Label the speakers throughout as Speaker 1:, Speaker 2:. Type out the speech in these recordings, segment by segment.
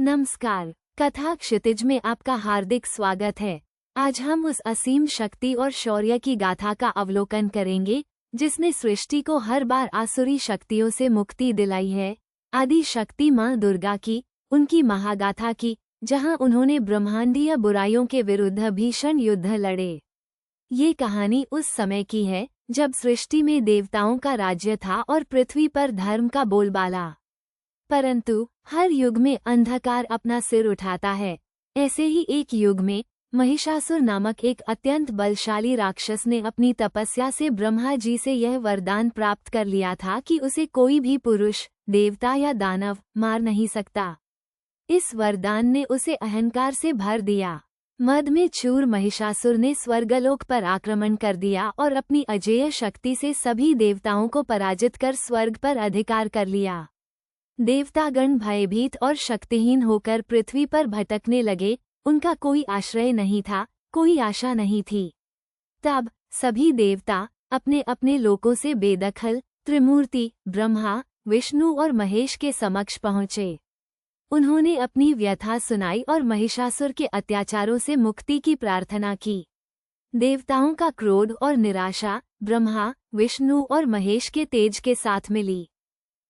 Speaker 1: नमस्कार। कथा क्षितिज में आपका हार्दिक स्वागत है। आज हम उस असीम शक्ति और शौर्य की गाथा का अवलोकन करेंगे जिसने सृष्टि को हर बार आसुरी शक्तियों से मुक्ति दिलाई है। आदि शक्ति माँ दुर्गा की, उनकी महागाथा की, जहाँ उन्होंने ब्रह्मांडीय बुराइयों के विरुद्ध भीषण युद्ध लड़े। ये कहानी उस समय की है जब सृष्टि में देवताओं का राज्य था और पृथ्वी पर धर्म का बोलबाला। परंतु हर युग में अंधकार अपना सिर उठाता है। ऐसे ही एक युग में महिषासुर नामक एक अत्यंत बलशाली राक्षस ने अपनी तपस्या से ब्रह्मा जी से यह वरदान प्राप्त कर लिया था कि उसे कोई भी पुरुष, देवता या दानव मार नहीं सकता। इस वरदान ने उसे अहंकार से भर दिया। मद में चूर महिषासुर ने स्वर्गलोक पर आक्रमण कर दिया और अपनी अजेय शक्ति से सभी देवताओं को पराजित कर स्वर्ग पर अधिकार कर लिया। देवतागण भयभीत और शक्तिहीन होकर पृथ्वी पर भटकने लगे। उनका कोई आश्रय नहीं था, कोई आशा नहीं थी। तब सभी देवता अपने अपने लोकों से बेदखल त्रिमूर्ति ब्रह्मा, विष्णु और महेश के समक्ष पहुँचे। उन्होंने अपनी व्यथा सुनाई और महिषासुर के अत्याचारों से मुक्ति की प्रार्थना की। देवताओं का क्रोध और निराशा ब्रह्मा, विष्णु और महेश के तेज के साथ मिली।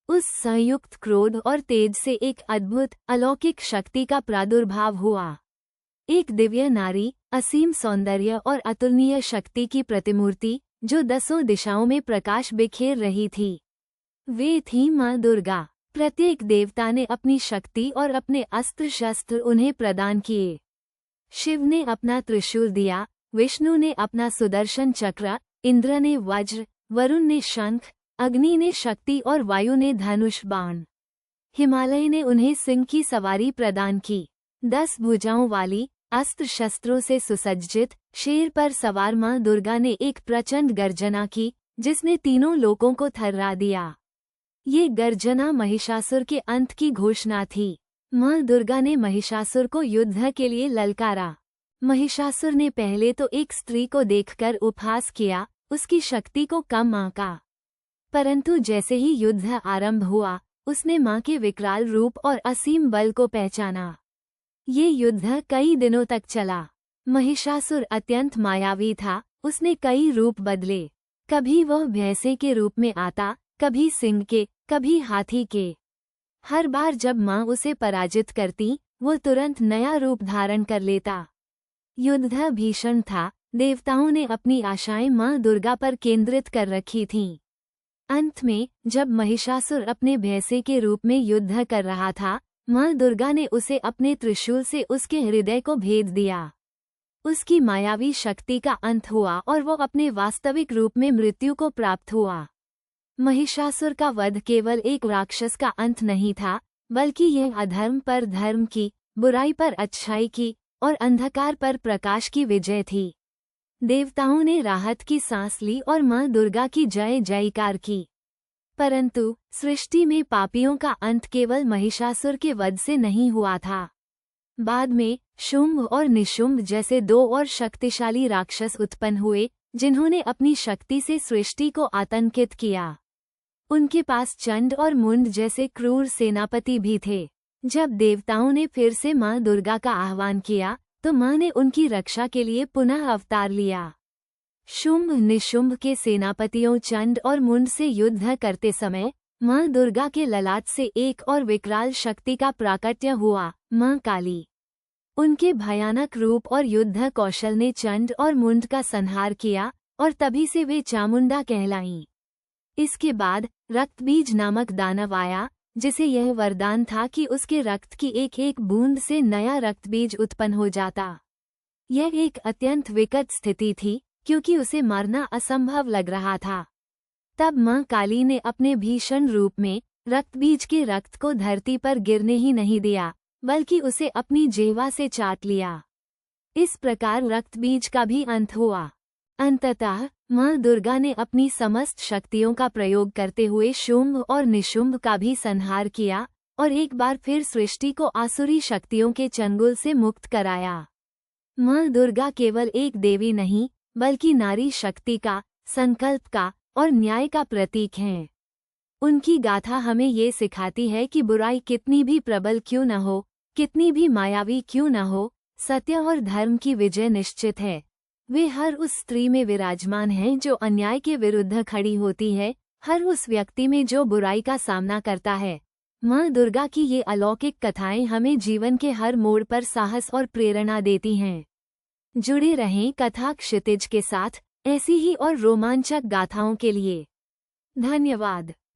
Speaker 1: उस संयुक्त क्रोध और तेज से एक अद्भुत अलौकिक शक्ति का प्रादुर्भाव हुआ। एक दिव्य नारी, असीम सौंदर्य और अतुलनीय शक्ति की प्रतिमूर्ति जो 10 दिशाओं में प्रकाश बिखेर रही थी। वे थी माँ दुर्गा। प्रत्येक देवता ने अपनी शक्ति और अपने अस्त्र शस्त्र उन्हें प्रदान किए। शिव ने अपना त्रिशूल दिया, विष्णु ने अपना सुदर्शन चक्र, इंद्र ने वज्र, वरुण ने शंख, अग्नि ने शक्ति और वायु ने धनुष बाण। हिमालय ने उन्हें सिंह की सवारी प्रदान की। 10 भुजाओं वाली, अस्त्र शस्त्रों से सुसज्जित शेर पर सवार माँ दुर्गा ने एक प्रचंड गर्जना की जिसने तीनों लोकों को थर्रा दिया। ये गर्जना महिषासुर के अंत की घोषणा थी। माँ दुर्गा ने महिषासुर को युद्ध के लिए ललकारा। महिषासुर ने पहले तो एक स्त्री को देखकर उपहास किया, उसकी शक्ति को कम आंका। परंतु जैसे ही युद्ध आरंभ हुआ, उसने मां के विकराल रूप और असीम बल को पहचाना। ये युद्ध कई दिनों तक चला। महिषासुर अत्यंत मायावी था। उसने कई रूप बदले। कभी वह भैंसे के रूप में आता, कभी सिंह के, कभी हाथी के। हर बार जब मां उसे पराजित करती, वो तुरंत नया रूप धारण कर लेता। युद्ध भीषण था। देवताओं ने अपनी आशाएं मां दुर्गा पर केंद्रित कर रखी थीं। अंत में जब महिषासुर अपने भैंसे के रूप में युद्ध कर रहा था, माँ दुर्गा ने उसे अपने त्रिशूल से उसके हृदय को भेद दिया। उसकी मायावी शक्ति का अंत हुआ और वो अपने वास्तविक रूप में मृत्यु को प्राप्त हुआ। महिषासुर का वध केवल एक राक्षस का अंत नहीं था, बल्कि यह अधर्म पर धर्म की, बुराई पर अच्छाई की और अंधकार पर प्रकाश की विजय थी। देवताओं ने राहत की सांस ली और माँ दुर्गा की जय जयकार की। परंतु सृष्टि में पापियों का अंत केवल महिषासुर के वध से नहीं हुआ था। बाद में शुंभ और निशुंभ जैसे 2 और शक्तिशाली राक्षस उत्पन्न हुए जिन्होंने अपनी शक्ति से सृष्टि को आतंकित किया। उनके पास चंड और मुंड जैसे क्रूर सेनापति भी थे। जब देवताओं ने फिर से माँ दुर्गा का आह्वान किया तो माँ ने उनकी रक्षा के लिए पुनः अवतार लिया। शुंभ निशुंभ के सेनापतियों चंड और मुंड से युद्ध करते समय माँ दुर्गा के ललाट से एक और विकराल शक्ति का प्राकट्य हुआ, माँ काली। उनके भयानक रूप और युद्ध कौशल ने चंड और मुंड का संहार किया और तभी से वे चामुंडा कहलाईं। इसके बाद रक्तबीज नामक दानव आया, जिसे यह वरदान था कि उसके रक्त की एक एक बूंद से नया रक्तबीज उत्पन्न हो जाता। यह एक अत्यंत विकट स्थिति थी क्योंकि उसे मारना असंभव लग रहा था। तब माँ काली ने अपने भीषण रूप में रक्तबीज के रक्त को धरती पर गिरने ही नहीं दिया, बल्कि उसे अपनी जिह्वा से चाट लिया। इस प्रकार रक्तबीज का भी अंत हुआ। अंततः माँ दुर्गा ने अपनी समस्त शक्तियों का प्रयोग करते हुए शुंभ और निशुंभ का भी संहार किया और एक बार फिर सृष्टि को आसुरी शक्तियों के चंगुल से मुक्त कराया। माँ दुर्गा केवल एक देवी नहीं, बल्कि नारी शक्ति का, संकल्प का और न्याय का प्रतीक हैं। उनकी गाथा हमें ये सिखाती है कि बुराई कितनी भी प्रबल क्यों न हो, कितनी भी मायावी क्यों न हो, सत्य और धर्म की विजय निश्चित है। वे हर उस स्त्री में विराजमान हैं जो अन्याय के विरुद्ध खड़ी होती है, हर उस व्यक्ति में जो बुराई का सामना करता है। माँ दुर्गा की ये अलौकिक कथाएं हमें जीवन के हर मोड़ पर साहस और प्रेरणा देती हैं। जुड़े रहें कथा क्षितिज के साथ ऐसी ही और रोमांचक गाथाओं के लिए। धन्यवाद।